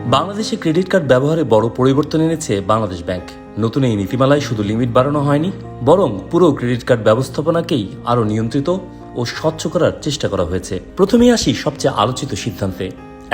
বাংলাদেশে credit card ব্যবহারে বড় পরিবর্তন এনেছে বাংলাদেশ ব্যাংক। নতুন এই নীতিমালায় শুধু লিমিট বাড়ানো হয়নি, বরং পুরো ক্রেডিট কার্ড ব্যবস্থাপনাকেই আরও নিয়ন্ত্রিত ও স্বচ্ছ করার চেষ্টা করা হয়েছে। প্রথমেই আসি সবচেয়ে আলোচিত সিদ্ধান্তে।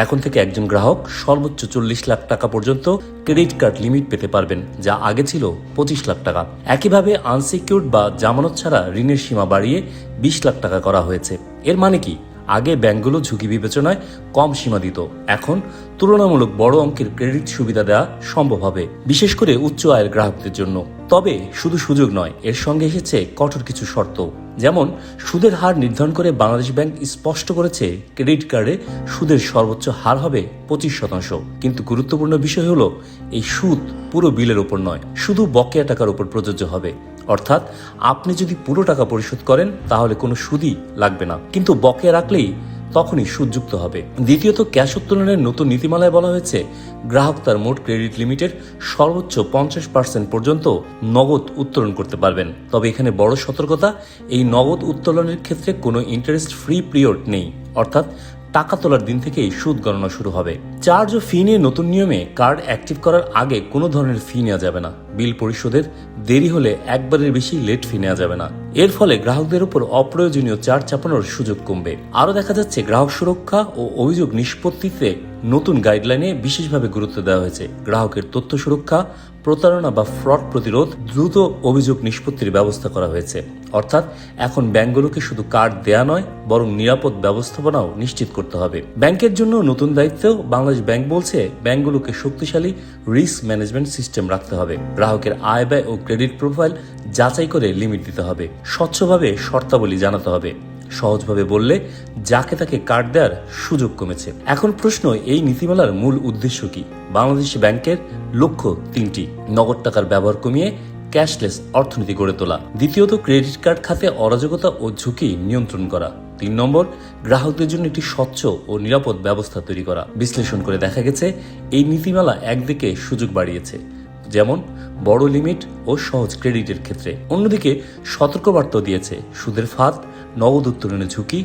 এখন থেকে একজন গ্রাহক সর্বোচ্চ 40 লাখ টাকা পর্যন্ত ক্রেডিট কার্ড লিমিট পেতে পারবেন, যা আগে ছিল 25 লাখ টাকা। একইভাবে আনসিকিউর্ড বা জামানত ছাড়া ঋণের সীমা বাড়িয়ে 20 লাখ টাকা করা হয়েছে। এর মানে কি, আগে ব্যাংকগুলো ঝুঁকি বিবেচনায় কম সীমা দিত, এখন তুলনামূলক বড় অঙ্কের ক্রেডিট সুবিধা দেওয়া সম্ভব হবে, বিশেষ করে উচ্চ আয়ের গ্রাহকদের জন্য। তবে শুধু সুযোগ নয়, এর সঙ্গে এসেছে কঠোর কিছু শর্ত। যেমন সুদের হার নির্ধারণ করে বাংলাদেশ ব্যাংক স্পষ্ট করেছে ক্রেডিট কার্ডে সুদের সর্বোচ্চ হার হবে 25%। কিন্তু গুরুত্বপূর্ণ বিষয় হলো, এই সুদ পুরো বিলের উপর নয়, শুধু বকেয়া টাকার উপর প্রযোজ্য হবে। অর্থাৎ আপনি যদি পুরো টাকা পরিশোধ করেন তাহলে কোনো সুদই লাগবে না, কিন্তু বকেয়া রাখলেই তখনই সুদ যুক্ত হবে। দ্বিতীয়ত, ক্যাশ উত্তোলনের নতুন নীতিমালায় বলা হয়েছে গ্রাহক তার মোট ক্রেডিট লিমিটের সর্বোচ্চ 50% পর্যন্ত নগদ উত্তোলন করতে পারবেন। তবে এখানে বড় সতর্কতা, এই নগদ উত্তোলনের ক্ষেত্রে কোনো ইন্টারেস্ট ফ্রি পিরিয়ড নেই, অর্থাৎ টাকা তোলার দিন থেকেই সুদ গণনা শুরু হবে। চার্জ ও ফি নিয়ে নতুন নিয়মে কার্ড অ্যাক্টিভ করার আগে কোনো ধরনের ফি নেওয়া যাবে না। বিল পরিশোধের দেরি হলে একবারের বেশি লেট ফি নেওয়া যাবে না। এর ফলে গ্রাহকদের উপর অপ্রয়োজনীয় চার্জ চাপানোর সুযোগ কমবে। আরও দেখা যাচ্ছে, গ্রাহক সুরক্ষা ও অভিযোগ নিষ্পত্তিতে নতুন গাইডলাইনে বিশেষভাবে গুরুত্ব দেওয়া হয়েছে। গ্রাহকের তথ্য সুরক্ষা, প্রতারণা বা ফ্রড প্রতিরোধ, দ্রুত অভিযোগ নিষ্পত্তির ব্যবস্থা করা হয়েছে। অর্থাৎ এখন ব্যাংকগুলোকে শুধু কার্ড দেয়া নয়, বরং নিরাপদ ব্যবস্থাপনাও নিশ্চিত করতে হবে। ব্যাংকের জন্য নতুন দায়িত্বেও বাংলাদেশ ব্যাংক বলছে, ব্যাংকগুলোকে শক্তিশালী রিস্ক ম্যানেজমেন্ট সিস্টেম রাখতে হবে। গ্রাহকের আয় ব্যয় ও ক্রেডিট প্রোফাইল যাচাই করে লিমিট দিতে হবে। স্বচ্ছভাবে শর্তাবলী জানাতে হবে। সহজভাবে বললে, যাকে তাকে কার্ড দেওয়ার সুযোগ কমেছে। এখন প্রশ্ন, এই নীতিমালার মূল উদ্দেশ্য কি? বাংলাদেশ ব্যাংকের লক্ষ্য তিনটি: নগদ টাকার ব্যবহার কমিয়ে ক্যাশলেস অর্থনীতি গড়ে তোলা। দ্বিতীয়ত, ক্রেডিট কার্ড খাতে অরাজকতা ও ঝুঁকি নিয়ন্ত্রণ করা। 3 নম্বর, গ্রাহকদের জন্য একটি স্বচ্ছ ও নিরাপদ ব্যবস্থা তৈরি করা। বিশ্লেষণ করে দেখা গেছে, এই নীতিমালা একদিকে সুযোগ বাড়িয়েছে, যেমন বড় লিমিট ও সহজ ক্রেডিটের ক্ষেত্রে, অন্যদিকে সতর্কবার্তা দিয়েছে সুদের ফাঁদ, নগদ উত্তোলনের ঝুঁকি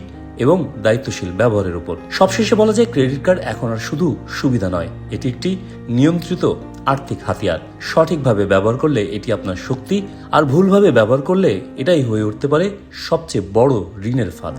এবং দায়িত্বশীল ব্যবহারের উপর। সবশেষে বলা যায়, ক্রেডিট কার্ড এখন আর শুধু সুবিধা নয়, এটি একটি নিয়ন্ত্রিত আর্থিক হাতিয়ার। সঠিকভাবে ব্যবহার করলে এটি আপনার শক্তি, আর ভুলভাবে ব্যবহার করলে এটাই হয়ে উঠতে পারে সবচেয়ে বড় ঋণের ফাঁদ।